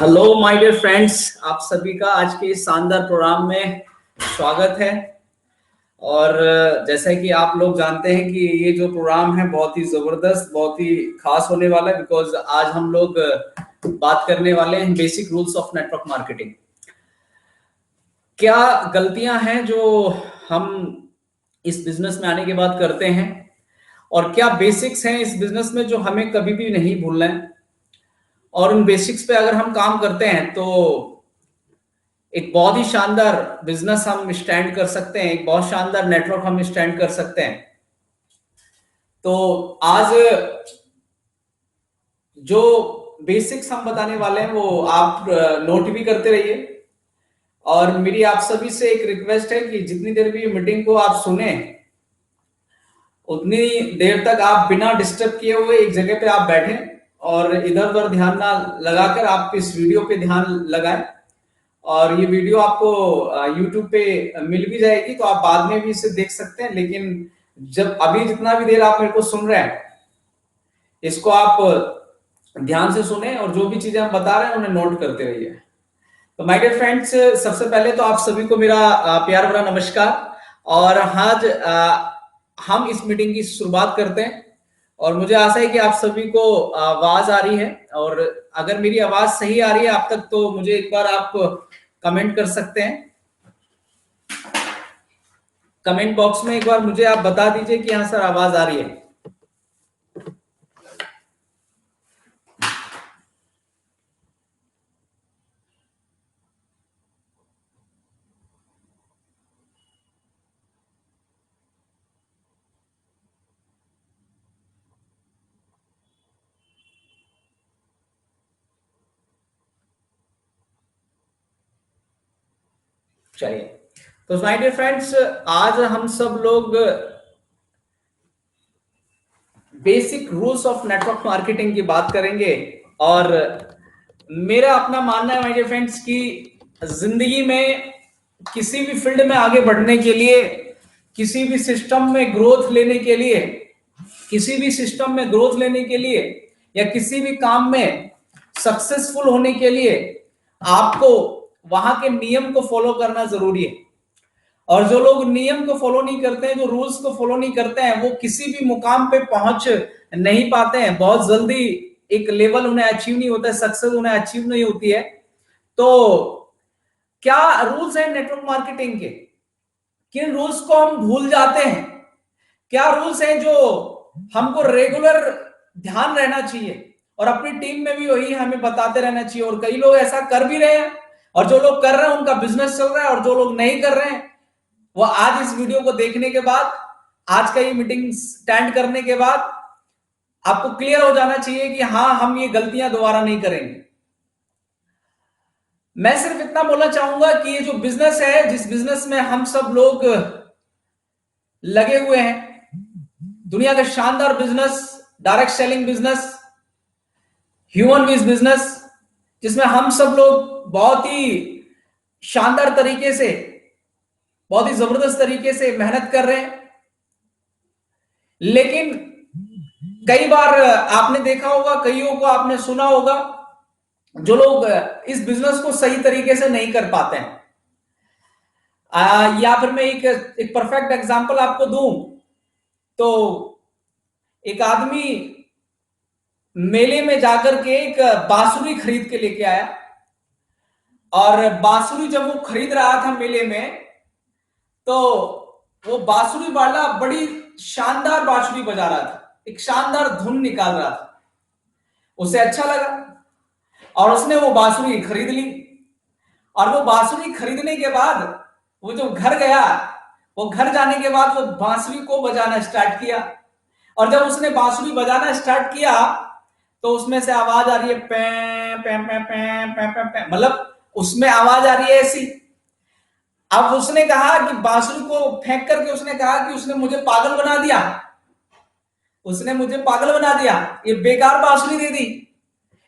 Hello my dear friends, आप सभी का आज के इस शानदार प्रोग्राम में स्वागत है। और जैसा कि आप लोग जानते हैं कि ये जो प्रोग्राम है बहुत ही जबरदस्त, बहुत ही खास होने वाला है, बिकॉज आज हम लोग बात करने वाले हैं basic rules of network marketing. क्या गलतियां हैं जो हम इस बिजनेस में आने के बाद करते हैं, और क्या बेसिक्स हैं इस बिजनेस में जो हमें कभी भी नहीं भूलना है। और उन बेसिक्स पे अगर हम काम करते हैं तो एक बहुत ही शानदार बिजनेस हम स्टैंड कर सकते हैं, एक बहुत शानदार नेटवर्क हम स्टैंड कर सकते हैं। तो आज जो बेसिक्स हम बताने वाले हैं वो आप नोट भी करते रहिए। और मेरी आप सभी से एक रिक्वेस्ट है कि जितनी देर भी मीटिंग को आप सुने उतनी देर तक आप बिना डिस्टर्ब किए हुए एक जगह पे आप बैठें और इधर उधर ध्यान ना लगाकर आप इस वीडियो पे ध्यान लगाएं। और ये वीडियो आपको YouTube पे मिल भी जाएगी, तो आप बाद में भी इसे देख सकते हैं। लेकिन जब अभी जितना भी देर आप मेरे को सुन रहे हैं, इसको आप ध्यान से सुने और जो भी चीजें हम बता रहे हैं उन्हें नोट करते रहिए। तो माय डियर फ्रेंड्स, सबसे पहले तो आप सभी को मेरा प्यार भरा नमस्कार। और आज हम इस मीटिंग की शुरुआत करते हैं। और मुझे आशा है कि आप सभी को आवाज आ रही है, और अगर मेरी आवाज सही आ रही है आप तक तो मुझे एक बार आप कमेंट कर सकते हैं। कमेंट बॉक्स में एक बार मुझे आप बता दीजिए कि हाँ सर आवाज आ रही है। चलिए, तो माय डियर फ्रेंड्स, आज हम सब लोग basic rules of network marketing की बात करेंगे। और मेरा अपना मानना है माय डियर फ्रेंड्स कि जिंदगी में किसी भी फील्ड में आगे बढ़ने के लिए, किसी भी सिस्टम में ग्रोथ लेने के लिए, किसी भी सिस्टम में ग्रोथ लेने के लिए या किसी भी काम में सक्सेसफुल होने के लिए आपको वहां के नियम को फॉलो करना जरूरी है। और जो लोग नियम को फॉलो नहीं करते हैं, जो रूल्स को फॉलो नहीं करते हैं, वो किसी भी मुकाम पे पहुंच नहीं पाते हैं। बहुत जल्दी एक लेवल उन्हें अचीव नहीं होता है, सक्सेस उन्हें अचीव नहीं होती है। तो क्या रूल्स हैं नेटवर्क मार्केटिंग के? किन रूल्स को हम भूल जाते हैं? क्या रूल्स हैं जो हमको रेगुलर ध्यान रहना चाहिए, और अपनी टीम में भी वही हमें बताते रहना चाहिए। और कई लोग ऐसा कर भी रहे हैं, और जो लोग कर रहे हैं उनका बिजनेस चल रहा है, और जो लोग नहीं कर रहे हैं वो आज इस वीडियो को देखने के बाद, आज का ये मीटिंग स्टैंड करने के बाद आपको क्लियर हो जाना चाहिए कि हाँ, हम ये गलतियां दोबारा नहीं करेंगे। मैं सिर्फ इतना बोलना चाहूंगा कि ये जो बिजनेस है, जिस बिजनेस में हम सब लोग लगे हुए हैं, दुनिया का शानदार business, direct selling business, human बीज बिजनेस, जिसमें हम सब लोग बहुत ही शानदार तरीके से, बहुत ही जबरदस्त तरीके से मेहनत कर रहे हैं। लेकिन कई बार आपने देखा होगा, कईयों को आपने सुना होगा, जो लोग इस बिजनेस को सही तरीके से नहीं कर पाते हैं। या फिर मैं एक परफेक्ट एग्जांपल आपको दूं तो एक आदमी मेले में जाकर के एक बांसुरी खरीद के लेके आया। और बांसुरी जब वो खरीद रहा था मेले में, तो वो बांसुरी वाला बड़ी शानदार बांसुरी बजा रहा था, एक शानदार धुन निकाल रहा था। उसे अच्छा लगा और उसने वो बांसुरी खरीद ली। और वो बांसुरी खरीदने के बाद वो जो घर गया, वो घर जाने के बाद वो बांसुरी को बजाना स्टार्ट किया। और जब उसने बांसुरी बजाना स्टार्ट किया तो उसमें से आवाज आ रही है पे पे पे पे पे पे पे, मतलब उसमें आवाज आ रही है ऐसी। अब उसने कहा कि बांसुरी को फेंक करके उसने कहा कि उसने मुझे पागल बना दिया, उसने मुझे पागल बना दिया, ये बेकार बांसुरी दे दी,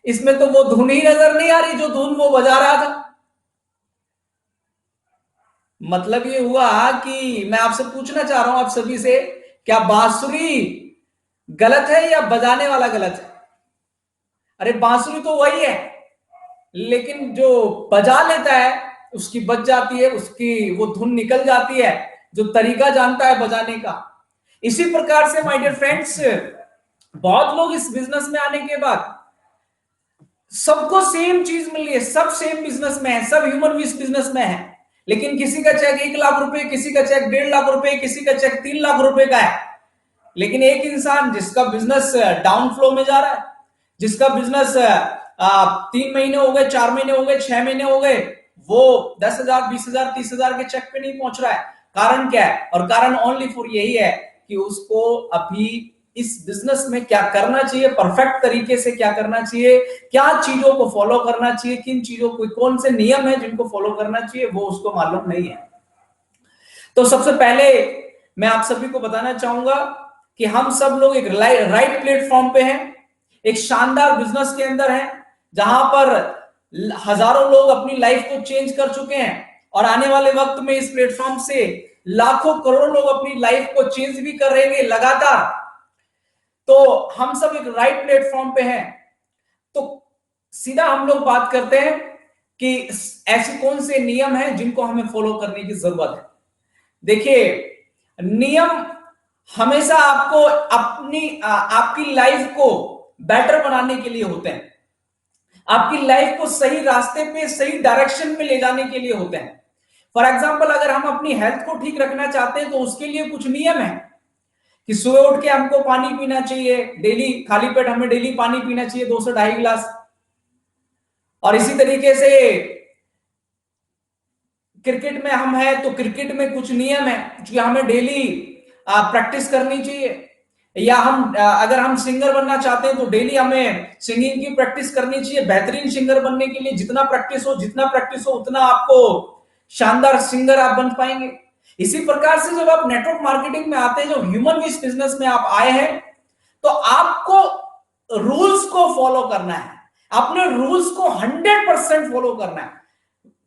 इसमें तो वो धुन ही नजर नहीं आ रही जो धुन वो बजा रहा था। मतलब ये हुआ कि मैं आपसे पूछना चाह रहा हूं आप सभी से, क्या बांसुरी गलत है या बजाने वाला गलत है? अरे बांसुरी तो वही है, लेकिन जो बजा लेता है उसकी बज जाती है, उसकी वो धुन निकल जाती है, जो तरीका जानता है बजाने का। इसी प्रकार से माय डियर फ्रेंड्स, बहुत लोग इस बिजनेस में आने के बाद सबको सेम चीज मिल रही है, सब सेम बिजनेस में है, सब ह्यूमन बीस बिजनेस में है, लेकिन किसी का चेक 1 लाख रुपए, किसी का चेक 1.5 लाख रुपए, किसी का चेक 3 लाख रुपए का है। लेकिन एक इंसान जिसका बिजनेस डाउन फ्लो में जा रहा है, जिसका बिजनेस 3 महीने हो गए, 4 महीने हो गए, 6 महीने हो गए, वो 10,000, 20,000, 30,000 के चेक पे नहीं पहुंच रहा है। कारण क्या है? और कारण ओनली फॉर यही है कि उसको अभी इस बिजनेस में क्या करना चाहिए, परफेक्ट तरीके से क्या करना चाहिए, क्या चीजों को फॉलो करना चाहिए, किन चीजों को, कौन से नियम है जिनको फॉलो करना चाहिए, वो उसको मालूम नहीं है। तो सबसे पहले मैं आप सभी को बताना चाहूंगा कि हम सब लोग एक राइट प्लेटफॉर्म पे हैं, एक शानदार बिजनेस के अंदर हैं, जहां पर हजारों लोग अपनी लाइफ को चेंज कर चुके हैं, और आने वाले वक्त में इस प्लेटफॉर्म से लाखों करोड़ों लोग अपनी लाइफ को चेंज भी कर रहे हैं लगातार। तो हम सब एक राइट प्लेटफॉर्म पे हैं। तो सीधा हम लोग बात करते हैं कि ऐसे कौन से नियम हैं जिनको हमें फॉलो करने की जरूरत है। देखिए, नियम हमेशा आपको अपनी आपकी लाइफ को बेटर बनाने के लिए होते हैं, आपकी लाइफ को सही रास्ते पे, सही डायरेक्शन में ले जाने के लिए होते हैं। फॉर एग्जाम्पल, अगर हम अपनी हेल्थ को ठीक रखना चाहते हैं तो उसके लिए कुछ नियम है कि सुबह उठ के हमको पानी पीना चाहिए, डेली खाली पेट हमें डेली पानी पीना चाहिए 2 से 2.5 गिलास। और इसी तरीके से क्रिकेट में हम है तो क्रिकेट में कुछ नियम है जो हमें डेली प्रैक्टिस करनी चाहिए। या हम अगर हम सिंगर बनना चाहते हैं तो डेली हमें सिंगिंग की प्रैक्टिस करनी चाहिए। बेहतरीन सिंगर बनने के लिए जितना प्रैक्टिस हो उतना आपको शानदार सिंगर आप बन पाएंगे। इसी प्रकार से जब आप नेटवर्क मार्केटिंग में आते हैं, जो ह्यूमन बीस बिजनेस में आप आए हैं, तो आपको रूल्स को फॉलो करना है, अपने रूल्स को 100% फॉलो करना है।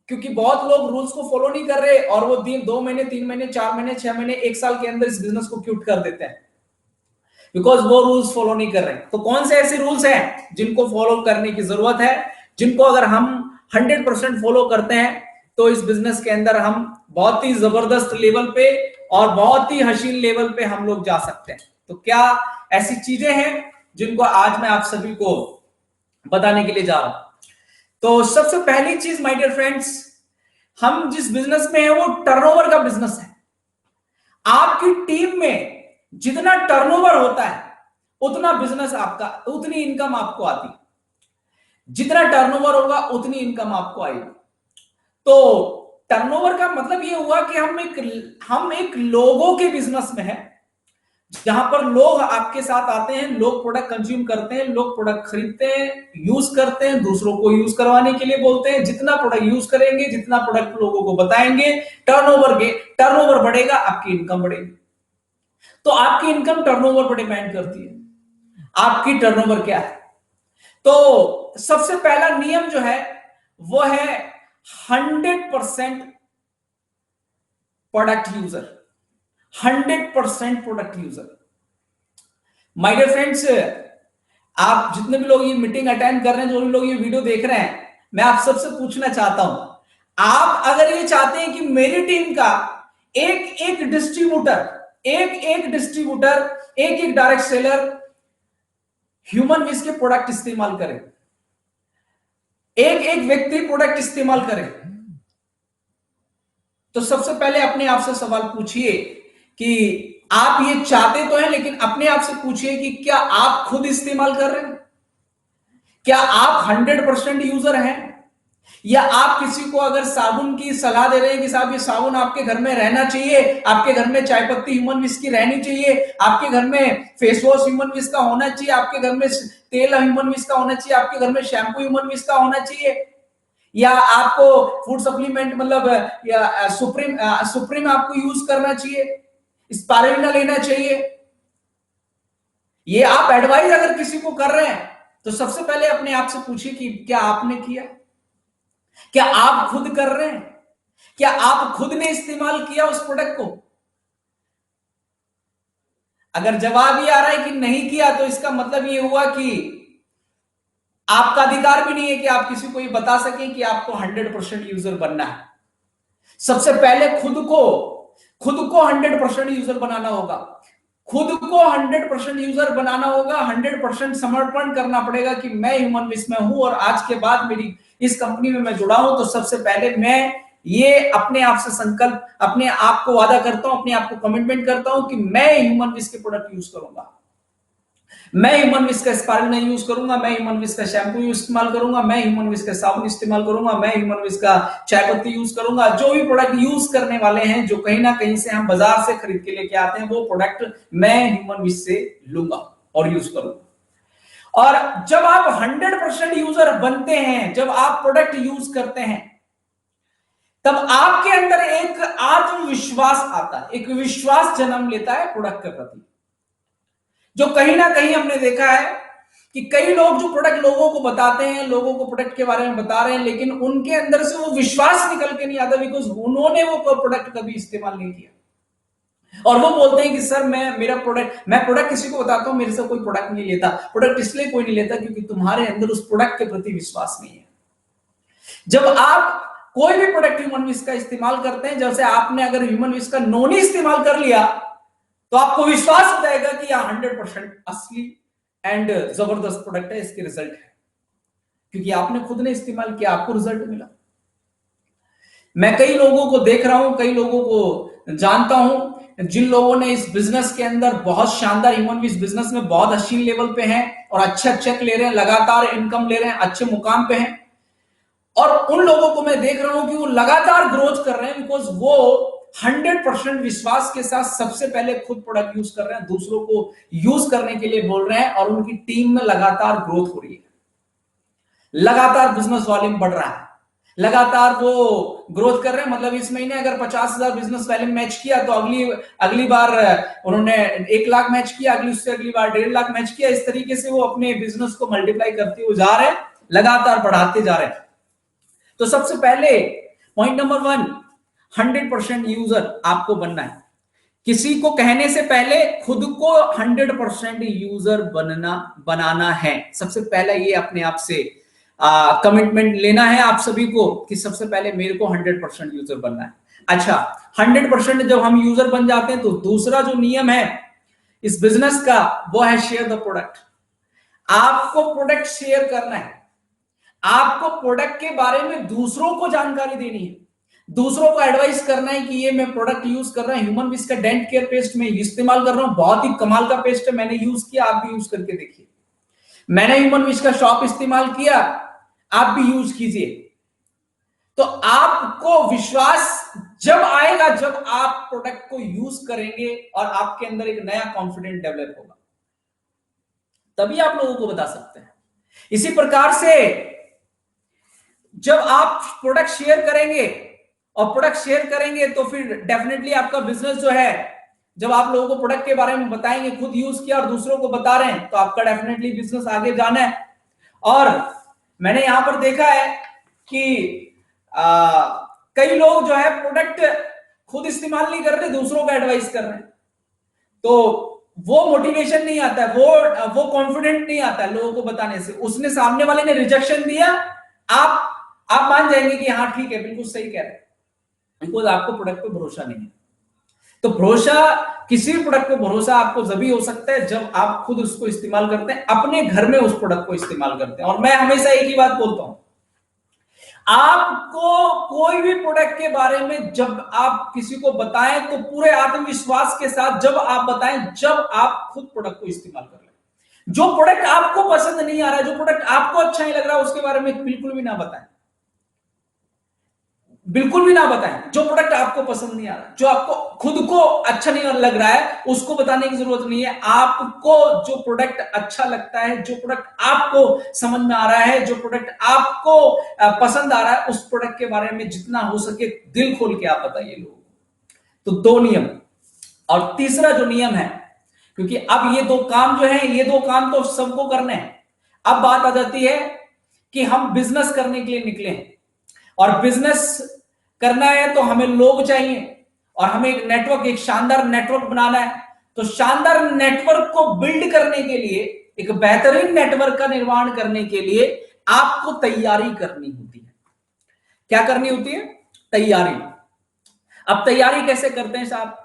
क्योंकि बहुत लोग रूल्स को फॉलो नहीं कर रहे और वो 2 महीने, 3 महीने, 4 महीने, 6 महीने, 1 साल के अंदर इस बिजनेस को क्विट कर देते हैं, बिकॉज वो रूल्स फॉलो नहीं कर रहे। तो कौन से ऐसे रूल्स हैं जिनको फॉलो करने की जरूरत है, जिनको अगर हम 100% फॉलो करते हैं तो इस बिजनेस के अंदर हम बहुत ही जबरदस्त लेवल पे और बहुत ही हसीन लेवल पे हम लोग जा सकते हैं। तो क्या ऐसी चीजें हैं जिनको आज मैं आप सभी को बताने के लिए जा रहा हूं। तो सबसे पहली चीज माय डियर फ्रेंड्स, हम जिस बिजनेस में है वो टर्नओवर का बिजनेस है। आपकी टीम में जितना टर्नओवर होता है उतना बिजनेस आपका, उतनी इनकम आपको आती। जितना टर्नओवर होगा उतनी इनकम आपको आएगी। तो टर्नओवर का मतलब ये हुआ कि हम एक लोगों के बिजनेस में है, जहां पर लोग आपके साथ आते हैं, लोग प्रोडक्ट कंज्यूम करते हैं, लोग प्रोडक्ट खरीदते हैं, यूज करते हैं, दूसरों को यूज करवाने के लिए बोलते हैं। जितना प्रोडक्ट यूज करेंगे, जितना प्रोडक्ट लोगों को बताएंगे, टर्नओवर बढ़ेगा, आपकी इनकम बढ़ेगी। तो आपकी इनकम टर्नओवर पर डिपेंड करती है। आपकी टर्नओवर क्या है? तो सबसे पहला नियम जो है वो है 100% product user. 100% product user. My dear friends, आप जितने भी लोग ये मीटिंग अटेंड कर रहे हैं, जो भी लोग ये वीडियो देख रहे हैं, मैं आप सबसे पूछना चाहता हूं, आप अगर ये चाहते हैं कि मेरी टीम का एक एक डिस्ट्रीब्यूटर, एक एक डायरेक्ट सेलर ह्यूमन बीस के प्रोडक्ट इस्तेमाल करे, एक एक व्यक्ति प्रोडक्ट इस्तेमाल करे, तो सबसे पहले अपने आप से सवाल पूछिए कि आप ये चाहते तो हैं, लेकिन अपने आप से पूछिए कि क्या आप खुद इस्तेमाल कर रहे हैं? क्या आप 100% यूजर हैं? या आप किसी को अगर साबुन की सलाह दे रहे हैं कि साहब ये साबुन आपके घर में रहना चाहिए, आपके घर में चाय पत्ती ह्यूमन बीस की रहनी चाहिए, आपके घर में फेस वॉश ह्यूमन बीस का होना चाहिए, आपके घर में तेल ह्यूमन बीस का होना चाहिए, आपके घर में शैम्पू ह्यूमन बीस का होना चाहिए, या आपको फूड सप्लीमेंट मतलब या सुप्रीम आपको यूज करना चाहिए, स्पारुलिना लेना चाहिए, ये आप एडवाइस अगर किसी को कर रहे हैं तो सबसे पहले अपने आप से पूछिए कि क्या आपने किया, क्या आप खुद कर रहे हैं, क्या आप खुद ने इस्तेमाल किया उस प्रोडक्ट को? अगर जवाब ये आ रहा है कि नहीं किया, तो इसका मतलब ये हुआ कि आपका अधिकार भी नहीं है कि आप किसी को ये बता सकें कि आपको 100% यूजर बनना है। सबसे पहले खुद को 100% यूजर बनाना होगा, खुद को 100% यूजर बनाना होगा, 100% समर्पण करना पड़ेगा कि मैं ह्यूमन विश में हूं और आज के बाद मेरी इस कंपनी में मैं जुड़ा हूं, तो सबसे पहले मैं ये अपने आप से संकल्प, अपने आप को वादा करता हूं, अपने आप को कमिटमेंट करता हूं कि मैं ह्यूमन विश के प्रोडक्ट यूज करूंगा, मैं ह्यूमन विश का स्पार्क नहीं यूज करूंगा, मैं ह्यूमन विश का शैम्पू इस्तेमाल करूंगा, मैं ह्यूमन विश का साबुन इस्तेमाल करूंगा, मैं ह्यूमन विश का चाय पत्ती यूज करूंगा। जो भी प्रोडक्ट यूज करने वाले हैं, जो कहीं ना कहीं से हम बाजार से खरीद के लेके आते हैं, वो प्रोडक्ट मैं ह्यूमन विश से लूंगा और यूज करूंगा। और जब आप 100% यूजर बनते हैं, जब आप प्रोडक्ट यूज करते हैं, तब आपके अंदर एक आत्मविश्वास आता है, एक विश्वास जन्म लेता है प्रोडक्ट के प्रति। जो कहीं ना कहीं हमने देखा है कि कई लोग जो प्रोडक्ट लोगों को बताते हैं, लोगों को प्रोडक्ट के बारे में बता रहे हैं, लेकिन उनके अंदर से वो विश्वास निकल के नहीं आता, बिकॉज उन्होंने वो प्रोडक्ट कभी इस्तेमाल नहीं किया। और वो बोलते हैं कि सर मैं प्रोडक्ट किसी को बताता हूं, मेरे से कोई प्रोडक्ट नहीं लेता। प्रोडक्ट इसलिए कोई नहीं लेता क्योंकि तुम्हारे अंदर उस प्रोडक्ट के प्रति विश्वास नहीं है। जब आप कोई भी प्रोडक्ट ह्यूमन विश का इस्तेमाल करते हैं, जैसे आपने अगर ह्यूमन विश का नोनी इस्तेमाल कर लिया, तो आपको विश्वास हो जाएगा कि यह 100% असली एंड जबरदस्त प्रोडक्ट है, इसके रिजल्ट है, क्योंकि आपने खुद ने इस्तेमाल किया, आपको रिजल्ट मिला। मैं कई लोगों को देख रहा हूं, कई लोगों को जानता हूं, जिन लोगों ने इस बिजनेस के अंदर बहुत शानदार, ह्यूमन विश बिजनेस में बहुत अच्छी लेवल पे हैं और अच्छा चेक ले रहे हैं, लगातार इनकम ले रहे हैं, अच्छे मुकाम पे हैं। और उन लोगों को मैं देख रहा हूं कि वो लगातार ग्रोथ कर रहे हैं, बिकॉज वो 100% विश्वास के साथ सबसे पहले खुद प्रोडक्ट यूज कर रहे हैं, दूसरों को यूज करने के लिए बोल रहे हैं, और उनकी टीम में लगातार ग्रोथ हो रही है, लगातार बिजनेस वॉल्यूम बढ़ रहा है, लगातार वो ग्रोथ कर रहे हैं। मतलब इस महीने अगर 50,000 बिजनेस वॉल्यूम मैच किया, तो अगली बार उन्होंने 1 लाख मैच किया, उससे अगली बार 1.5 लाख मैच किया। इस तरीके से वो अपने बिजनेस को मल्टीप्लाई करते हुए जा रहे हैं, लगातार बढ़ाते जा रहे हैं। तो सबसे पहले पॉइंट नंबर 1, 100% यूजर आपको बनना है। किसी को कहने से पहले खुद को 100% यूजर बनाना है। सबसे पहला ये अपने आप से कमिटमेंट लेना है आप सभी को कि सबसे पहले मेरे को 100% यूजर बनना है। अच्छा, 100% जब हम यूजर बन जाते हैं, तो दूसरा जो नियम है इस बिजनेस का, वो है शेयर द प्रोडक्ट। आपको प्रोडक्ट शेयर करना है, आपको प्रोडक्ट के बारे में दूसरों को जानकारी देनी है, दूसरों को एडवाइस करना है कि ये मैं प्रोडक्ट यूज कर रहा हूं, ह्यूमन विश का डेंट केयर पेस्ट में इस्तेमाल कर रहा हूं, बहुत ही कमाल का पेस्ट है, मैंने यूज किया, आप भी यूज करके देखिए। मैंने ह्यूमन विश का शॉप इस्तेमाल किया, आप भी यूज कीजिए। तो आपको विश्वास जब आएगा, जब आप प्रोडक्ट को यूज करेंगे और आपके अंदर एक नया कॉन्फिडेंस डेवलप होगा, तभी आप लोगों को बता सकते हैं। इसी प्रकार से जब आप प्रोडक्ट शेयर करेंगे, और प्रोडक्ट शेयर करेंगे, तो फिर डेफिनेटली आपका बिजनेस जो है, जब आप लोगों को प्रोडक्ट के बारे में बताएंगे, खुद यूज किया और दूसरों को बता रहे हैं, तो आपका डेफिनेटली बिजनेस आगे जाना है। और मैंने यहां पर देखा है कि कई लोग जो है प्रोडक्ट खुद इस्तेमाल नहीं कर रहे, दूसरों को एडवाइस कर रहे हैं, तो वो मोटिवेशन नहीं आता है, वो कॉन्फिडेंट नहीं आता है लोगों को बताने से। उसने, सामने वाले ने रिजेक्शन दिया, आप मान जाएंगे कि हाँ ठीक है, बिल्कुल सही कह रहे हैं, बिकॉज आपको प्रोडक्ट पे भरोसा नहीं है। तो भरोसा, किसी भी प्रोडक्ट पे भरोसा आपको जब हो सकता है जब आप खुद उसको इस्तेमाल करते हैं, अपने घर में उस प्रोडक्ट को इस्तेमाल करते हैं। और मैं हमेशा एक ही बात बोलता हूं, आपको कोई भी प्रोडक्ट के बारे में जब आप किसी को बताएं, तो पूरे आत्मविश्वास के साथ जब आप बताएं, जब आप खुद प्रोडक्ट को इस्तेमाल कर लें। जो प्रोडक्ट आपको पसंद नहीं आ रहा है, जो प्रोडक्ट आपको अच्छा नहीं लग रहा है, उसके बारे में बिल्कुल भी ना बताएं, बिल्कुल भी ना बताएं। जो प्रोडक्ट आपको पसंद नहीं आ रहा, जो आपको खुद को अच्छा नहीं लग रहा है, उसको बताने की जरूरत नहीं है। आपको जो प्रोडक्ट अच्छा लगता है, जो प्रोडक्ट आपको समझ में आ रहा है, जो प्रोडक्ट आपको पसंद आ रहा है, उस प्रोडक्ट के बारे में जितना हो सके दिल खोल के आप बताइए लोगों को। तो 2 नियम। और तीसरा जो नियम है, क्योंकि अब ये 2 काम जो है, ये 2 काम तो सबको करने हैं। अब बात आ जाती है कि हम बिजनेस करने के लिए निकले हैं, और बिजनेस करना है तो हमें लोग चाहिए, और हमें एक नेटवर्क, एक शानदार नेटवर्क बनाना है। तो शानदार नेटवर्क को बिल्ड करने के लिए एक बेहतरीन नेटवर्क का निर्माण करने के लिए आपको तैयारी करनी होती है। क्या करनी होती है? तैयारी। अब तैयारी कैसे करते हैं साहब?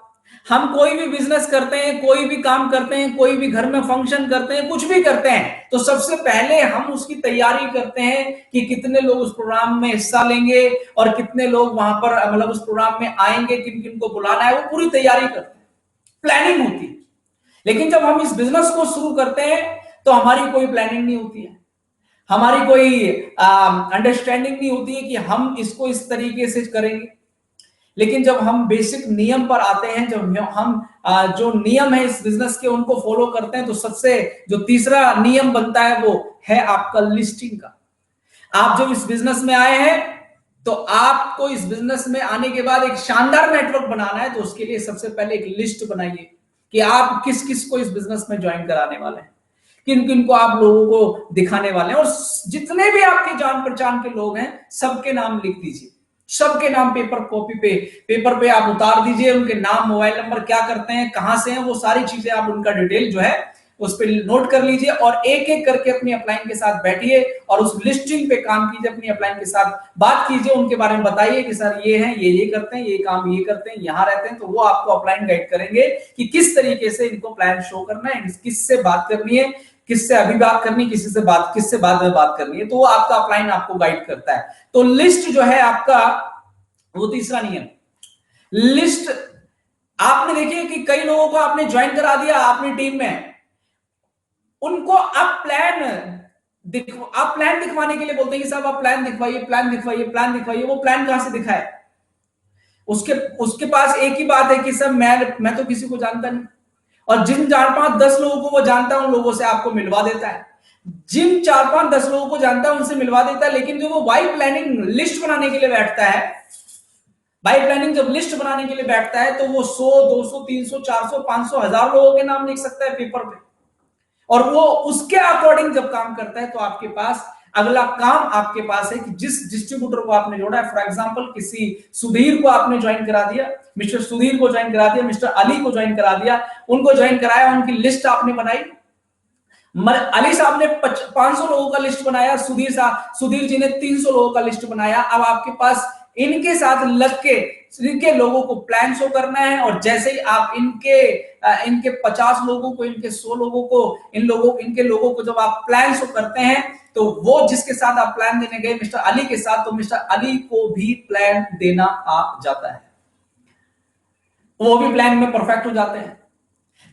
हम कोई भी बिजनेस करते हैं, कोई भी काम करते हैं, कोई भी घर में फंक्शन करते हैं, कुछ भी करते हैं, तो सबसे पहले हम उसकी तैयारी करते हैं कि कितने लोग उस प्रोग्राम में हिस्सा लेंगे और कितने लोग वहां पर मतलब उस प्रोग्राम में आएंगे, किन किन को बुलाना है, वो पूरी तैयारी करते हैं, प्लानिंग होती है। लेकिन जब हम इस बिजनेस को शुरू करते हैं तो हमारी कोई प्लानिंग नहीं होती है, हमारी कोई अंडरस्टैंडिंग नहीं होती है कि हम इसको इस तरीके से करेंगे। लेकिन जब हम बेसिक नियम पर आते हैं, जब हम जो नियम है इस बिजनेस के उनको फॉलो करते हैं, तो सबसे जो तीसरा नियम बनता है वो है आपका लिस्टिंग का। आप जब इस बिजनेस में आए हैं तो आपको इस बिजनेस में आने के बाद एक शानदार नेटवर्क बनाना है, तो उसके लिए सबसे पहले एक लिस्ट बनाइए कि आप किस किस को इस बिजनेस में ज्वाइन कराने वाले हैं, किन किन को आप लोगों को दिखाने वाले हैं, और जितने भी आपके जान पहचान के लोग हैं सबके नाम लिख दीजिए, सबके नाम पेपर पे आप उतार दीजिए, उनके नाम, मोबाइल नंबर, क्या करते हैं, कहां से हैं, वो सारी चीजें आप उनका डिटेल जो है उस पर नोट कर लीजिए और एक एक करके अपनी अपलाइन के साथ बैठिए और उस लिस्टिंग पे काम कीजिए, अपनी अपलाइन के साथ बात कीजिए, उनके बारे में बताइए कि सर ये हैं, ये करते हैं, ये काम ये करते हैं, यहाँ रहते हैं, तो वो आपको अपलाइन गाइड करेंगे कि किस तरीके से इनको प्लान शो करना है, किससे बात करनी है, किससे अभी बात करनी, किससे बाद में बात करनी है, तो वो आपका अपलाइन आपको गाइड करता है। तो लिस्ट जो है आपका, वो तीसरा नियम। लिस्ट आपने देखिए कि कई लोगों को आपने ज्वाइन करा दिया अपनी टीम में, उनको आप प्लान दिखवाने के लिए बोलते हैं कि साहब आप प्लान दिखवाइए, प्लान दिखवाइए, प्लान दिखवाइए। वो प्लान कहां से दिखाए? उसके उसके पास एक ही बात है कि सर मैं तो किसी को जानता नहीं, और जिन 4 5 10 लोगों को वो जानता है उन लोगों से आपको मिलवा देता है, जिन 4 5 10 लोगों को जानता है उनसे मिलवा देता है। लेकिन जो वो वाई प्लानिंग लिस्ट बनाने के लिए बैठता है, बाई प्लानिंग जब लिस्ट बनाने के लिए बैठता है, तो वो 100 200 300 400 500 1000 लोगों के नाम लिख सकता है पेपर पे, और वो उसके अकॉर्डिंग जब काम करता है तो आपके पास अगला काम आपके पास है कि जिस डिस्ट्रीब्यूटर को आपने जोड़ा है, फॉर एग्जांपल किसी सुधीर को आपने ज्वाइन करा दिया, मिस्टर सुधीर को ज्वाइन करा दिया, मिस्टर अली को ज्वाइन करा दिया, उनको ज्वाइन कराया, उनकी लिस्ट आपने बनाई। अली साहब ने 500 लोगों का लिस्ट बनाया, सुधीर जी ने 300 लोगों का लिस्ट बनाया। अब आपके पास इनके साथ लग के इनके लोगों को प्लान शो करना है, और जैसे ही आप इनके 50 लोगों को, इनके 100 लोगों को, इनके लोगों को जब आप प्लान शो करते हैं, तो वो जिसके साथ आप प्लान देने गए मिस्टर अली के साथ, तो मिस्टर अली को भी प्लान देना आ जाता है, वो भी प्लान में परफेक्ट हो जाते हैं।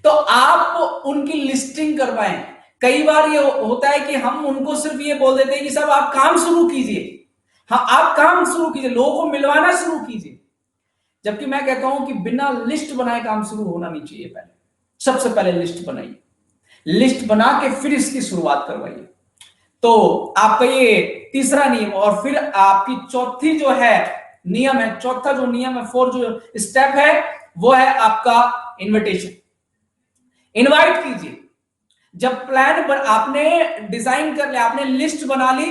तो आप उनकी लिस्टिंग करवाएं। कई बार ये होता है कि हम उनको सिर्फ ये बोल देते हैं कि साहब आप काम शुरू कीजिए, हाँ आप काम शुरू कीजिए, लोगों को मिलवाना शुरू कीजिए, जबकि मैं कहता हूं कि बिना लिस्ट बनाए काम शुरू होना नहीं चाहिए। पहले सबसे पहले लिस्ट बनाइए, लिस्ट बना के फिर इसकी शुरुआत करवाइए। तो आपका ये तीसरा नियम। और फिर आपकी चौथी जो है नियम है, चौथा जो नियम है, फोर्थ जो स्टेप है, वो है आपका इनविटेशन। इनवाइट कीजिए। जब प्लान पर आपने डिजाइन कर लिया, आपने लिस्ट बना ली,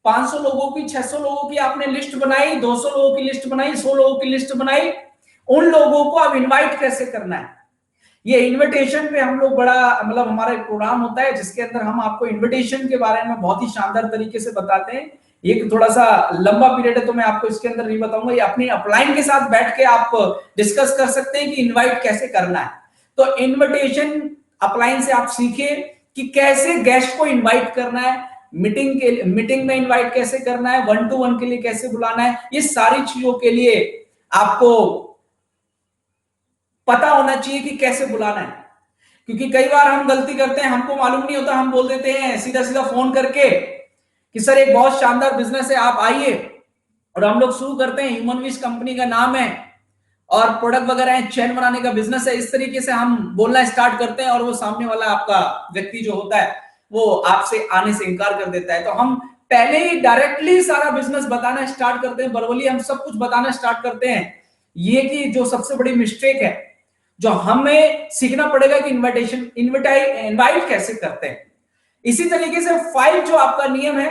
500 लोगों की, 600 लोगों की आपने लिस्ट बनाई, 200 लोगों की लिस्ट बनाई, 100 लोगों की लिस्ट बनाई, उन लोगों को अब इनवाइट कैसे करना है। ये इनविटेशन पे हम लोग बड़ा मतलब हमारा एक प्रोग्राम होता है जिसके अंदर हम आपको इनविटेशन के बारे में बहुत ही शानदार तरीके से बताते हैं। ये थोड़ा सा लंबा पीरियड है तो मैं आपको इसके अंदर नहीं बताऊंगा, ये अपनी अपलाइन के साथ बैठ के आप डिस्कस कर सकते हैं कि इनवाइट कैसे करना है। तो इनविटेशन अपलाइन से आप सीखिए कि कैसे गेस्ट को इनवाइट करना है, मीटिंग में इनवाइट कैसे करना है, 1-to-1 के लिए कैसे बुलाना है, ये सारी चीजों के लिए आपको पता होना चाहिए कि कैसे बुलाना है। क्योंकि कई बार हम गलती करते हैं, हमको मालूम नहीं होता, हम बोल देते हैं सीधा सीधा फोन करके कि सर एक बहुत शानदार बिजनेस है आप आइए, और हम लोग शुरू करते हैं, ह्यूमन विश कंपनी का नाम है और प्रोडक्ट वगैरह है, चैन बनाने का बिजनेस है, इस तरीके से हम बोलना स्टार्ट करते हैं, और वो सामने वाला आपका व्यक्ति जो होता है वो आपसे आने से इनकार कर देता है। तो हम पहले ही डायरेक्टली सारा बिजनेस बताना स्टार्ट करते हैं, वर्बली हम सब कुछ बताना स्टार्ट करते हैं। ये कि जो सबसे बड़ी मिस्टेक है, जो हमें सीखना पड़ेगा कि इनवाइट कैसे करते हैं। इसी तरीके से 5 जो आपका नियम है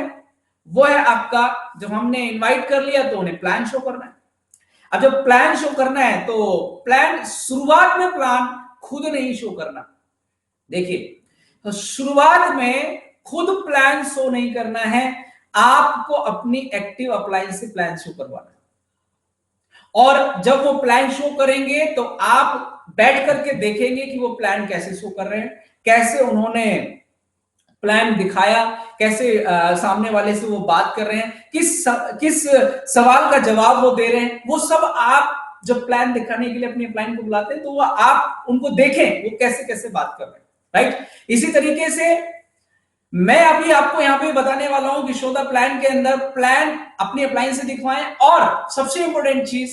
वो है आपका, जब हमने इनवाइट कर लिया तो उन्हें प्लान शो करना है। अब जब प्लान शो करना है तो प्लान, शुरुआत में प्लान खुद नहीं शो करना। देखिए तो शुरुआत में खुद प्लान शो नहीं करना है, आपको अपनी एक्टिव अप्लायंस से प्लान शो करवाना है। और जब वो प्लान शो करेंगे तो आप बैठ करके देखेंगे कि वो प्लान कैसे शो कर रहे हैं, कैसे उन्होंने प्लान दिखाया, कैसे सामने वाले से वो बात कर रहे हैं, किस सवाल का जवाब वो दे रहे हैं, वो सब आप जब प्लान दिखाने के लिए अपने प्लान को बुलाते हैं तो वो आप उनको देखें वो कैसे कैसे बात कर रहे हैं, राइट। इसी तरीके से मैं अभी आपको यहां पे बताने वाला हूं कि शो द प्लान के अंदर प्लान अपनी अप्लाइन से दिखवाएं। और सबसे इंपॉर्टेंट चीज,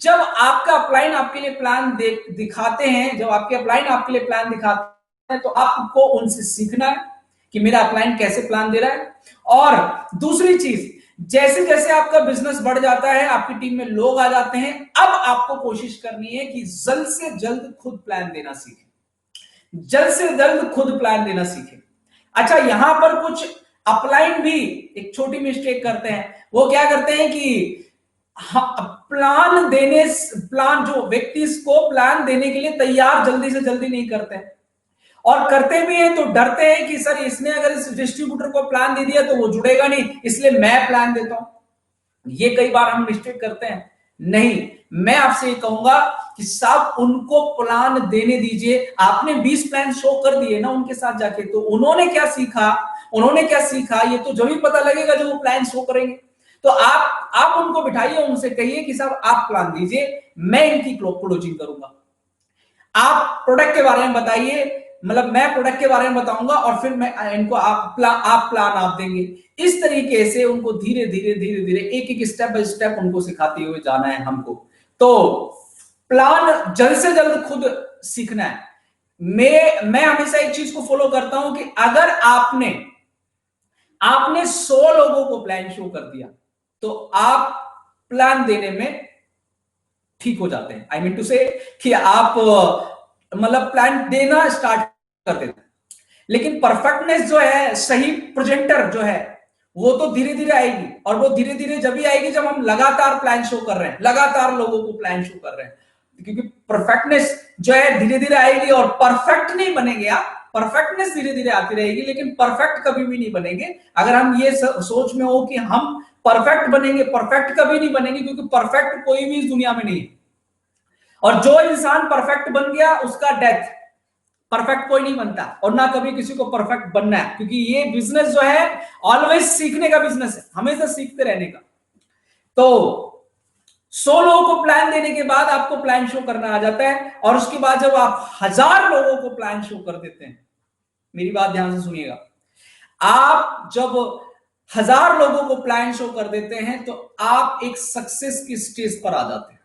जब आपका अप्लाइन आपके लिए प्लान दिखाते हैं, जब आपके अप्लाइन आपके लिए प्लान दिखाते हैं तो आपको उनसे सीखना है कि मेरा अप्लाइन कैसे प्लान दे रहा है। और दूसरी चीज, जैसे जैसे आपका बिजनेस बढ़ जाता है, आपकी टीम में लोग आ जाते हैं, अब आपको कोशिश करनी है कि जल्द से जल्द खुद प्लान देना सीखें, जल्द से जल्द खुद प्लान देना सीखें। अच्छा, यहां पर कुछ अपलाइन भी एक छोटी मिस्टेक करते हैं। वो क्या करते हैं कि प्लान देने, प्लान जो व्यक्ति इसको प्लान देने के लिए तैयार जल्दी से जल्दी नहीं करते हैं, और करते भी हैं तो डरते हैं कि सर इसने अगर इस डिस्ट्रीब्यूटर को प्लान दे दिया तो वो जुड़ेगा नहीं, इसलिए मैं प्लान देता हूं। ये कई बार हम मिस्टेक करते हैं। नहीं, मैं आपसे ये कहूंगा कि साहब उनको प्लान देने दीजिए। आपने 20 प्लान शो कर दिए ना उनके साथ जाके, तो उन्होंने क्या सीखा, उन्होंने क्या सीखा ये तो जब ही पता लगेगा जब वो प्लान शो करेंगे। तो आप उनको बिठाइए, उनसे कहिए कि साहब आप प्लान दीजिए, मैं इनकी क्लोजिंग करूंगा। आप प्रोडक्ट के बारे में बताइए, मतलब मैं प्रोडक्ट के बारे में बताऊंगा और फिर मैं इनको आप प्लान आप देंगे। इस तरीके से उनको धीरे धीरे धीरे धीरे एक एक स्टेप बाय स्टेप उनको सिखाते हुए जाना है हमको। तो प्लान जल्द से जल्द खुद सीखना है। मैं हमेशा एक चीज को फॉलो करता हूं कि अगर आपने आपने 100 लोगों को प्लान शो कर दिया तो आप प्लान देने में ठीक हो जाते हैं। आई मीन टू से कि आप मतलब प्लान देना स्टार्ट कर देते हैं। लेकिन परफेक्टनेस जो है, सही प्रेजेंटर जो है, वो तो धीरे धीरे आएगी। और वो धीरे धीरे जब भी आएगी जब हम लगातार प्लान शो कर रहे हैं, लगातार लोगों को प्लान शो कर रहे हैं। क्योंकि परफेक्टनेस जो है धीरे धीरे आएगी और परफेक्ट नहीं बनेंगे आप, परफेक्टनेस धीरे धीरे आती रहेगी, लेकिन परफेक्ट कभी भी नहीं बनेंगे। अगर हम ये सोच में हो कि हम परफेक्ट बनेंगे, परफेक्ट कभी नहीं बनेंगे, क्योंकि परफेक्ट कोई भी इस दुनिया में नहीं है। और जो इंसान परफेक्ट बन गया उसका डेथ, परफेक्ट कोई नहीं बनता और ना कभी किसी को परफेक्ट बनना है, क्योंकि ये बिजनेस जो है ऑलवेज सीखने का बिजनेस है, हमेशा सीखते रहने का। तो 100 लोगों को प्लान देने के बाद आपको प्लान शो करना आ जाता है, और उसके बाद जब आप 1000 लोगों को प्लान शो कर देते हैं, मेरी बात ध्यान से सुनिएगा, आप जब 1000 लोगों को प्लान शो कर देते हैं तो आप एक सक्सेस की स्टेज पर आ जाते हैं।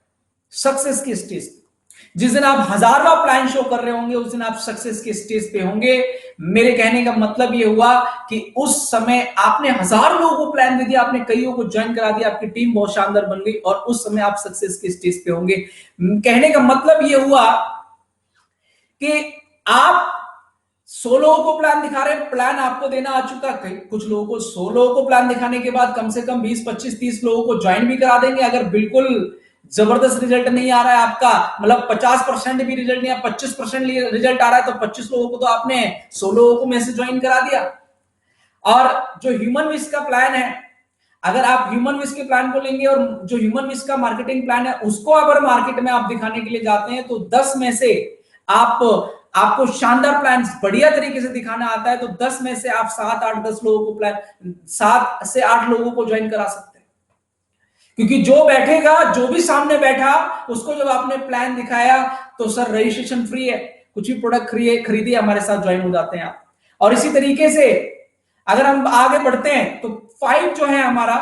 सक्सेस की स्टेज, जिस दिन आप 1000वां प्लान शो कर रहे होंगे उस दिन आप सक्सेस के स्टेज पे होंगे। मेरे कहने का मतलब यह हुआ कि उस समय आपने 1000 लोगों को प्लान दे दिया, आपने कईयों को ज्वाइन करा दिया, आपकी टीम बहुत शानदार बन गई और उस समय आप सक्सेस के स्टेज पे होंगे। कहने का मतलब यह हुआ कि आप 100 लोगों को प्लान दिखा रहे हैं, प्लान आपको देना आ चुका है। कुछ लोगों को 100 लोगों को प्लान दिखाने के बाद कम से कम 20, 25, 30 लोगों को ज्वाइन भी करा देंगे। अगर बिल्कुल जबरदस्त रिजल्ट नहीं आ रहा है आपका, मतलब 50% भी रिजल्ट नहीं है, 25% रिजल्ट आ रहा है, तो 25 लोगों को तो आपने 100 लोगों को में से ज्वाइन करा दिया। और जो ह्यूमन विश का प्लान है, अगर आप ह्यूमन विश के प्लान को लेंगे और जो ह्यूमन विश का मार्केटिंग प्लान है उसको अगर मार्केट में आप दिखाने के लिए जाते हैं तो 10 में से आपको शानदार प्लान बढ़िया तरीके से दिखाना आता है तो 10 में से आप 7, 8, 10 लोगों को प्लान 7 से 8 लोगों को ज्वाइन करा सकते हैं। क्योंकि जो बैठेगा, जो भी सामने बैठा, उसको जब आपने प्लान दिखाया तो सर रजिस्ट्रेशन फ्री है, कुछ भी प्रोडक्ट खरीदिए हमारे साथ ज्वाइन हो जाते हैं आप। और इसी तरीके से अगर हम आगे बढ़ते हैं तो 5 जो है हमारा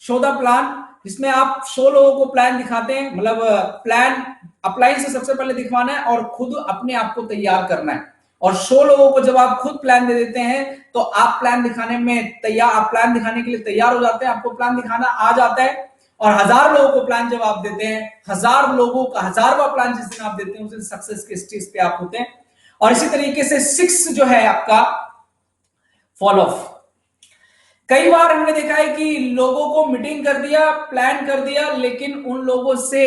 शो द प्लान, जिसमें आप 100 लोगों को प्लान दिखाते हैं, मतलब प्लान अप्लाइन से सबसे पहले दिखवाना है और खुद अपने आप को तैयार करना है। और 100 लोगों को जब आप खुद प्लान दे देते हैं तो आप प्लान दिखाने में तैयार, आप प्लान दिखाने के लिए तैयार हो जाते हैं, आपको प्लान दिखाना आ जाता है। और 1000 लोगों को प्लान जब आप देते हैं, 1000 लोगों का 1000वां प्लान जिस दिन आप देते हैं उस दिन सक्सेस के स्टेज पे आप होते हैं। और इसी तरीके से 6 जो है आपका फॉलो ऑफ। कई बार हमने देखा है कि लोगों को मीटिंग कर दिया, प्लान कर दिया, लेकिन उन लोगों से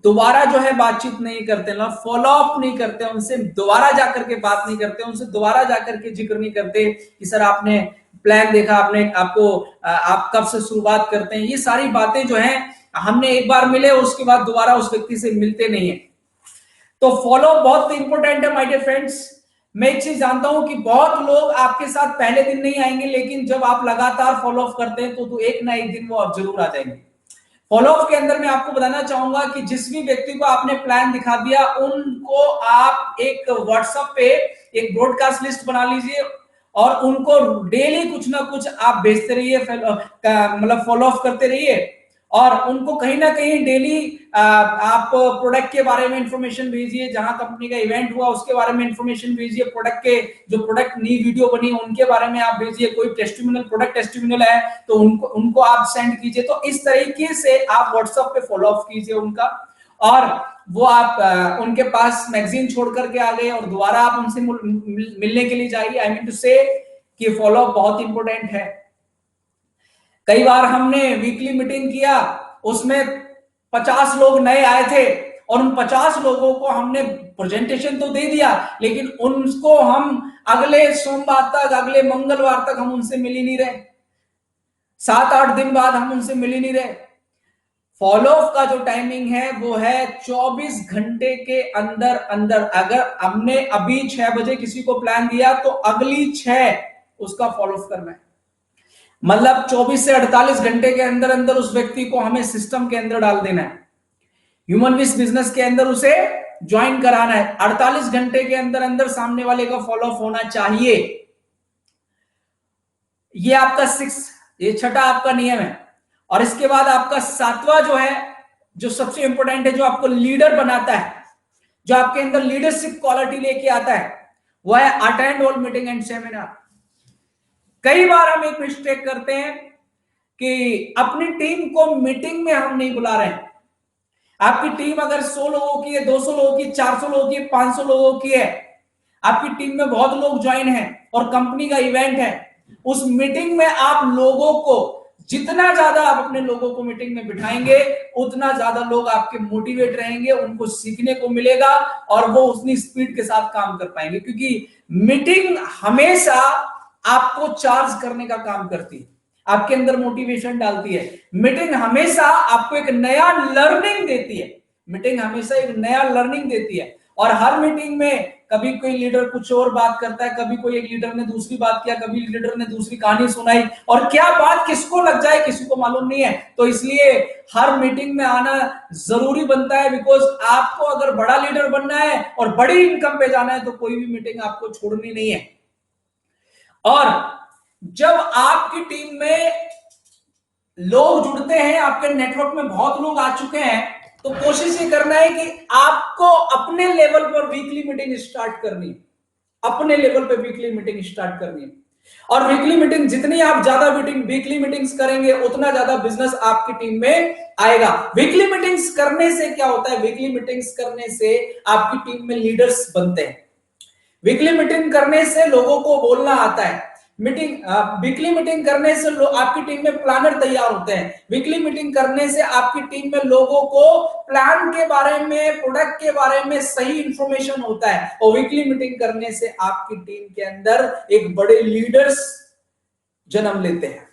दोबारा जो है बातचीत नहीं करते, ना फॉलो अप नहीं करते, उनसे दोबारा जाकर के बात नहीं करते, उनसे दोबारा जाकर के जिक्र नहीं करते कि सर आपने प्लान देखा, आपने आपको आप कब से शुरुआत करते हैं। ये सारी बातें जो हैं हमने एक बार मिले उसके बाद दोबारा उस व्यक्ति से मिलते नहीं है। तो फॉलो बहुत इंपॉर्टेंट है माय डियर फ्रेंड्स। मैं एक चीज जानता हूं कि बहुत लोग आपके साथ पहले दिन नहीं आएंगे, लेकिन जब आप लगातार फॉलो अप करते हैं तो एक ना एक दिन वो आप जरूर आ जाएंगे। फॉलो अप के अंदर मैं आपको बताना चाहूंगा कि जिस भी व्यक्ति को आपने प्लान दिखा दिया, उनको आप एक व्हाट्सएप पे एक ब्रॉडकास्ट लिस्ट बना लीजिए और उनको डेली कुछ ना कुछ आप भेजते रहिए, मतलब फॉलो अप करते रहिए और उनको कहीं ना कहीं डेली आप प्रोडक्ट के बारे में इंफॉर्मेशन भेजिए, जहां कंपनी का इवेंट हुआ उसके बारे में इंफॉर्मेशन भेजिए, प्रोडक्ट के जो प्रोडक्ट नई वीडियो बनी उनके बारे में आप भेजिए, कोई टेस्टिमोनियल प्रोडक्ट टेस्टिमोनियल है तो उनको आप सेंड कीजिए। तो इस तरीके से आप व्हाट्सएप पे फॉलो अप कीजिए उनका, और वो आप उनके पास मैगजीन छोड़ करके आ गए और दोबारा आप उनसे मिलने के लिए जाइए। आई मीन टू से कि फॉलो अप बहुत इंपॉर्टेंट है। कई बार हमने वीकली मीटिंग किया, उसमें 50 लोग नए आए थे और उन 50 लोगों को हमने प्रेजेंटेशन तो दे दिया, लेकिन उनको हम अगले सोमवार तक, अगले मंगलवार तक हम उनसे मिल ही नहीं रहे, 7-8 दिन बाद हम उनसे मिल ही नहीं रहे। फॉलो अप का जो टाइमिंग है वो है 24 घंटे के अंदर अंदर। अगर हमने अभी 6 बजे किसी को प्लान दिया तो अगली 6 उसका फॉलो अप करना है, मतलब 24 से 48 घंटे के अंदर अंदर उस व्यक्ति को हमें सिस्टम के अंदर डाल देना है, ह्यूमन विस बिजनेस के अंदर उसे ज्वाइन कराना है। 48 घंटे के अंदर अंदर सामने वाले का फॉलो अप होना चाहिए। ये आपका 6, ये छठा आपका नियम है। और इसके बाद आपका 7वां जो है, जो सबसे इंपॉर्टेंट है, जो आपको लीडर बनाता है, जो आपके अंदर लीडरशिप क्वालिटी लेके आता है, वो है attend all meeting and seminar. कई बार हम एक मिस्टेक करते हैं कि अपनी टीम को मीटिंग में हम नहीं बुला रहे हैं। आपकी टीम अगर 100 लोगों की है, 200 लोगों की, 400 लोगों की, 500 लोगों की है, आपकी टीम में बहुत लोग ज्वाइन हैं और कंपनी का इवेंट है, उस मीटिंग में आप लोगों को जितना ज्यादा आप अपने लोगों को मीटिंग में बिठाएंगे, उतना ज्यादा लोग आपके मोटिवेट रहेंगे, उनको सीखने को मिलेगा और वो उतनी स्पीड के साथ काम कर पाएंगे। क्योंकि मीटिंग हमेशा आपको चार्ज करने का काम करती है, आपके अंदर मोटिवेशन डालती है। मीटिंग हमेशा आपको एक नया लर्निंग देती है, मीटिंग हमेशा एक नया लर्निंग देती है। और हर मीटिंग में कभी कोई लीडर कुछ और बात करता है, कभी कोई एक लीडर ने दूसरी बात किया, कभी लीडर ने दूसरी कहानी सुनाई, और क्या बात किसको लग जाए किसी को मालूम नहीं है। तो इसलिए हर मीटिंग में आना जरूरी बनता है, बिकॉज आपको अगर बड़ा लीडर बनना है और बड़ी इनकम पे जाना है तो कोई भी मीटिंग आपको छोड़नी नहीं है। और जब आपकी टीम में लोग जुड़ते हैं, आपके नेटवर्क में बहुत लोग आ चुके हैं, तो कोशिश ये करना है कि आपको अपने लेवल पर वीकली मीटिंग स्टार्ट करनी है, अपने लेवल पे वीकली मीटिंग स्टार्ट करनी है। और वीकली मीटिंग जितनी आप ज्यादा वीकली मीटिंग्स करेंगे, उतना ज्यादा बिजनेस आपकी टीम में आएगा। वीकली मीटिंग्स करने से क्या होता है, वीकली मीटिंग्स करने से आपकी टीम में लीडर्स बनते हैं, वीकली मीटिंग करने से लोगों को बोलना आता है, वीकली मीटिंग करने से आपकी टीम में प्लानर तैयार होते हैं, वीकली मीटिंग करने से आपकी टीम में लोगों को प्लान के बारे में, प्रोडक्ट के बारे में सही इंफॉर्मेशन होता है, और वीकली मीटिंग करने से आपकी टीम के अंदर एक बड़े लीडर्स जन्म लेते हैं।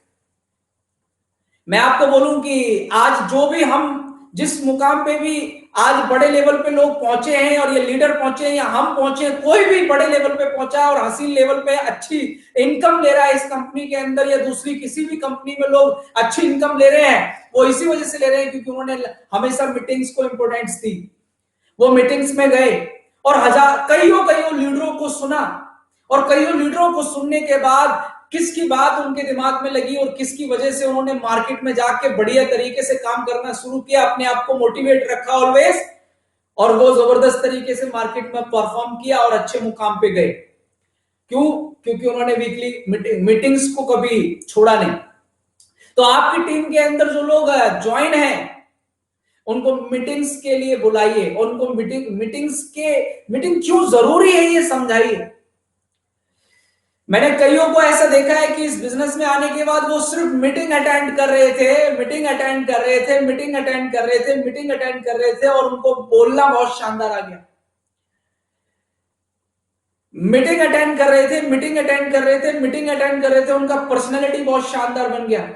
मैं आपको बोलूं कि आज जो भी हम जिस मुकाम पे भी आज बड़े लेवल पे लोग पहुंचे हैं, और ये लीडर पहुंचे हैं या हम पहुंचे हैं, कोई भी बड़े लेवल पे पहुंचा और हसीन लेवल पे अच्छी इनकम ले रहा है इस कंपनी के अंदर या दूसरी किसी भी कंपनी में लोग अच्छी इनकम ले रहे हैं, वो इसी वजह से ले रहे हैं क्योंकि उन्होंने हमेशा मीटिंग्स को इंपोर्टेंस दी। वो मीटिंग्स में गए और कईयों लीडरों को सुना, और कईयों लीडरों को सुनने के बाद किसकी बात उनके दिमाग में लगी और किसकी वजह से उन्होंने मार्केट में जाके बढ़िया तरीके से काम करना शुरू किया, अपने आप को मोटिवेट रखा ऑलवेज, और वो जबरदस्त तरीके से मार्केट में परफॉर्म किया और अच्छे मुकाम पे गए। क्यों? क्योंकि उन्होंने वीकली मीटिंग्स को कभी छोड़ा नहीं। तो आपकी टीम के अंदर जो लोग ज्वाइन हैं, उनको मीटिंग्स के लिए बुलाइए, और उनको मीटिंग क्यों जरूरी है ये समझाइए। मैंने कईयों को ऐसा देखा है कि इस बिजनेस में आने के बाद वो सिर्फ मीटिंग अटेंड कर रहे थे, मीटिंग अटेंड कर रहे थे, मीटिंग अटेंड कर रहे थे, मीटिंग अटेंड कर रहे थे, और उनको बोलना बहुत शानदार आ गया। मीटिंग अटेंड कर रहे थे, मीटिंग अटेंड कर रहे थे, मीटिंग अटेंड कर रहे थे, उनका पर्सनैलिटी बहुत शानदार बन गया।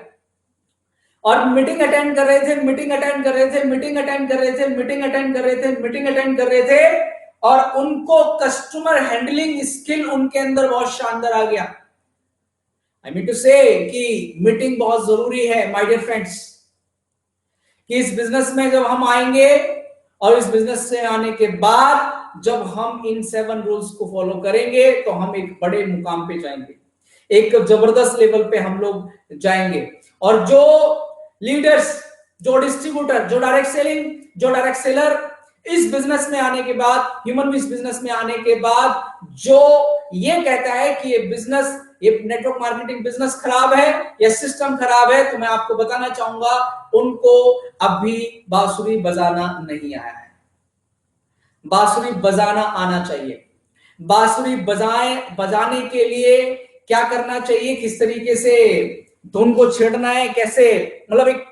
और मीटिंग अटेंड कर रहे थे, मीटिंग अटेंड कर रहे थे, मीटिंग अटेंड कर रहे थे, मीटिंग अटेंड कर रहे थे, मीटिंग अटेंड कर रहे थे, और उनको कस्टमर हैंडलिंग स्किल उनके अंदर बहुत शानदार आ गया। आई मीन टू से कि मीटिंग बहुत जरूरी है माय डियर फ्रेंड्स, कि इस बिजनेस में जब हम आएंगे और इस बिजनेस से आने के बाद जब हम इन 7 रूल्स को फॉलो करेंगे तो हम एक बड़े मुकाम पे जाएंगे, एक जबरदस्त लेवल पे हम लोग जाएंगे। और जो लीडर्स, जो डिस्ट्रीब्यूटर, जो डायरेक्ट सेलिंग, जो डायरेक्ट सेलर इस बिजनेस में आने के बाद, ह्यूमन बीस बिजनेस में आने के बाद जो ये कहता है कि ये बिजनेस, ये नेटवर्क मार्केटिंग बिजनेस खराब है या सिस्टम खराब है, तो मैं आपको बताना चाहूंगा उनको अभी बांसुरी बजाना नहीं आया है। बांसुरी बजाना आना चाहिए। बांसुरी बजाने के लिए क्या करना चाहिए, किस तरीके से धुन को छेड़ना है, कैसे, मतलब एक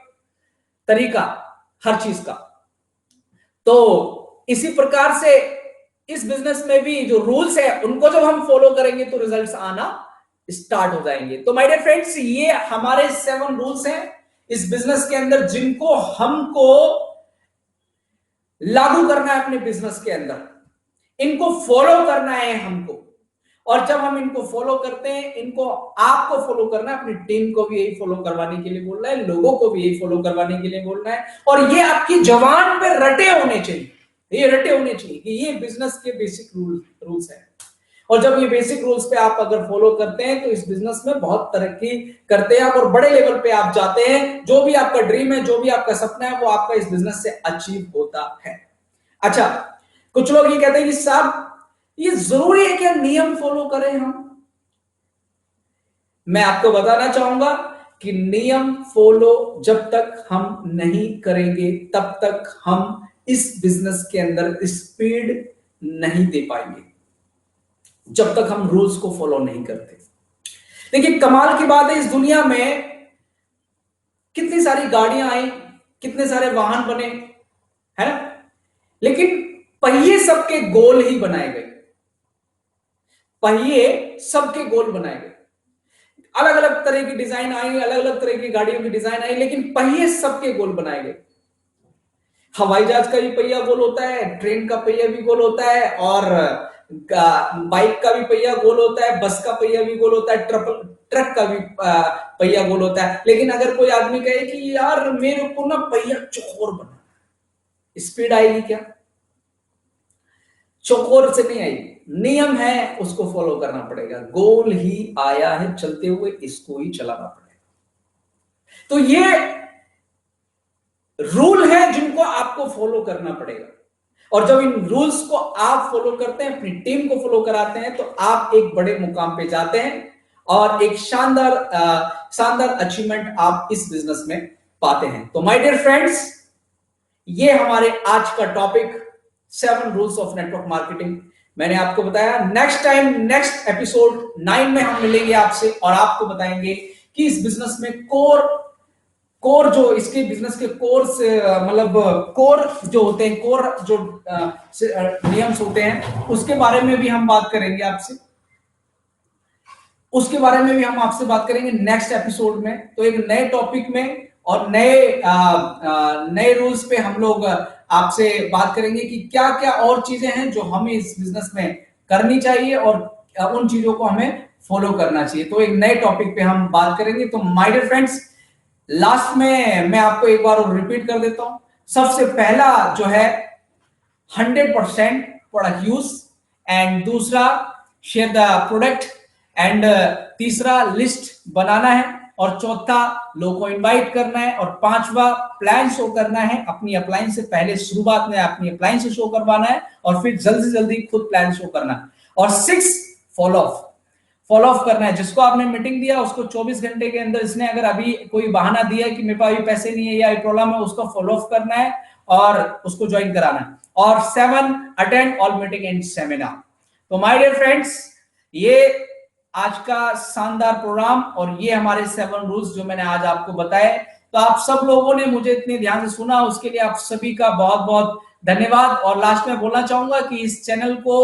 तरीका हर चीज का। तो इसी प्रकार से इस बिजनेस में भी जो रूल्स है उनको जब हम फॉलो करेंगे तो रिजल्ट्स आना स्टार्ट हो जाएंगे। तो माय डियर फ्रेंड्स, ये हमारे 7 रूल्स हैं इस बिजनेस के अंदर, जिनको हमको लागू करना है अपने बिजनेस के अंदर, इनको फॉलो करना है हमको। और जब हम इनको फॉलो करते हैं, इनको आपको फॉलो करना है, अपनी टीम को भी यही फॉलो करवाने के लिए बोलना है, लोगों को भी यही फॉलो करवाने के लिए बोलना है, और ये आपकी जबान पे रटे होने चाहिए, ये रटे होने चाहिए कि ये बिजनेस के बेसिक रूल्स हैं। और जब ये बेसिक रूल्स पे आप अगर फॉलो करते हैं तो इस बिजनेस में बहुत तरक्की करते हैं आप, और बड़े लेवल पे आप जाते हैं। जो भी आपका ड्रीम है, जो भी आपका सपना है, वो आपका इस बिजनेस से अचीव होता है। अच्छा, कुछ लोग ये कहते हैं कि साहब ये जरूरी है क्या नियम फॉलो करें हम? मैं आपको बताना चाहूंगा कि नियम फॉलो जब तक हम नहीं करेंगे तब तक हम इस बिजनेस के अंदर स्पीड नहीं दे पाएंगे, जब तक हम रूल्स को फॉलो नहीं करते। देखिए, कमाल की बात है, इस दुनिया में कितनी सारी गाड़ियां आई, कितने सारे वाहन बने, है ना, लेकिन पहिए सबके गोल ही बनाए गए। पहिए सबके गोल बनाए गए, अलग अलग तरह की डिजाइन आई, अलग अलग तरह की गाड़ियों की डिजाइन आई, लेकिन पहिए सबके गोल बनाए गए। हवाई जहाज का भी पहिया गोल होता है, ट्रेन का पहिया भी गोल होता है, और बाइक का भी पहिया गोल होता है, बस का पहिया भी गोल होता है, ट्रक का भी पहिया गोल होता है। लेकिन अगर कोई आदमी कहे कि यार मेरे को ना पहिया चौकोर बना, स्पीड आएगी क्या? चौकोर से नहीं आएगी। नियम है, उसको फॉलो करना पड़ेगा। गोल ही आया है चलते हुए, इसको ही चलाना पड़ेगा। तो ये रूल है जिनको आपको फॉलो करना पड़ेगा। और जब इन रूल्स को आप फॉलो करते हैं, अपनी टीम को फॉलो कराते हैं, तो आप एक बड़े मुकाम पे जाते हैं और एक शानदार अचीवमेंट आप इस बिजनेस में पाते हैं। तो माय डियर फ्रेंड्स, ये हमारे आज का topic 7 rules of network marketing मैंने आपको बताया। नेक्स्ट टाइम, नेक्स्ट एपिसोड 9 में हम मिलेंगे आपसे और आपको बताएंगे कि इस बिजनेस में कोर जो इसके बिजनेस के कोर से मतलब कोर जो होते हैं, कोर जो नियम्स होते हैं, उसके बारे में भी हम बात करेंगे आपसे, उसके बारे में भी हम आपसे बात करेंगे नेक्स्ट एपिसोड में। तो एक नए टॉपिक में और नए रूल्स पे हम लोग आपसे बात करेंगे कि क्या क्या और चीजें हैं जो हमें इस बिजनेस में करनी चाहिए और उन चीजों को हमें फॉलो करना चाहिए। तो एक नए टॉपिक पे हम बात करेंगे। तो माय डियर फ्रेंड्स, लास्ट में मैं आपको एक बार और रिपीट कर देता हूं। सबसे पहला जो है 100% प्रोडक्ट यूज, एंड दूसरा शेयर द प्रोडक्ट, एंड तीसरा लिस्ट बनाना है, और चौथा लोगों को इनवाइट करना है, और पांचवा प्लान शो करना है। अपनी अपलाइन से पहले शुरुआत में अपनी अपलाइन से शो करवाना है, और फिर जल्दी से जल्दी खुद प्लान शो करना है। और 6 फॉलो ऑफ करना है। जिसको आपने मीटिंग दिया उसको 24 घंटे के अंदर, इसने अगर अभी कोई बहाना दिया है कि मेरे पास अभी पैसे नहीं है या प्रॉब्लम है, उसको फॉलो ऑफ करना है और उसको ज्वाइन कराना है। और 7 attend all meeting and seminar. तो माय डियर फ्रेंड्स, ये आज का शानदार प्रोग्राम और ये हमारे 7 रूल्स जो मैंने आज आपको बताए। तो आप सब लोगों ने मुझे इतने ध्यान से सुना, उसके लिए आप सभी का बहुत बहुत धन्यवाद। और लास्ट में बोलना चाहूंगा कि इस चैनल को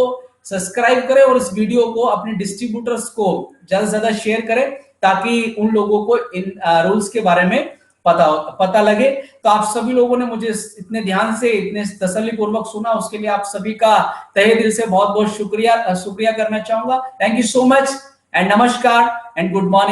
सब्सक्राइब करें और इस वीडियो को अपने डिस्ट्रीब्यूटर्स को ज्यादा से ज्यादा शेयर करें, ताकि उन लोगों को इन रूल्स के बारे में पता लगे। तो आप सभी लोगों ने मुझे इतने ध्यान से, इतने तसल्ली पूर्वक सुना, उसके लिए आप सभी का तहे दिल से बहुत बहुत शुक्रिया करना चाहूंगा। Thank you so much and नमस्कार एंड गुड मॉर्निंग।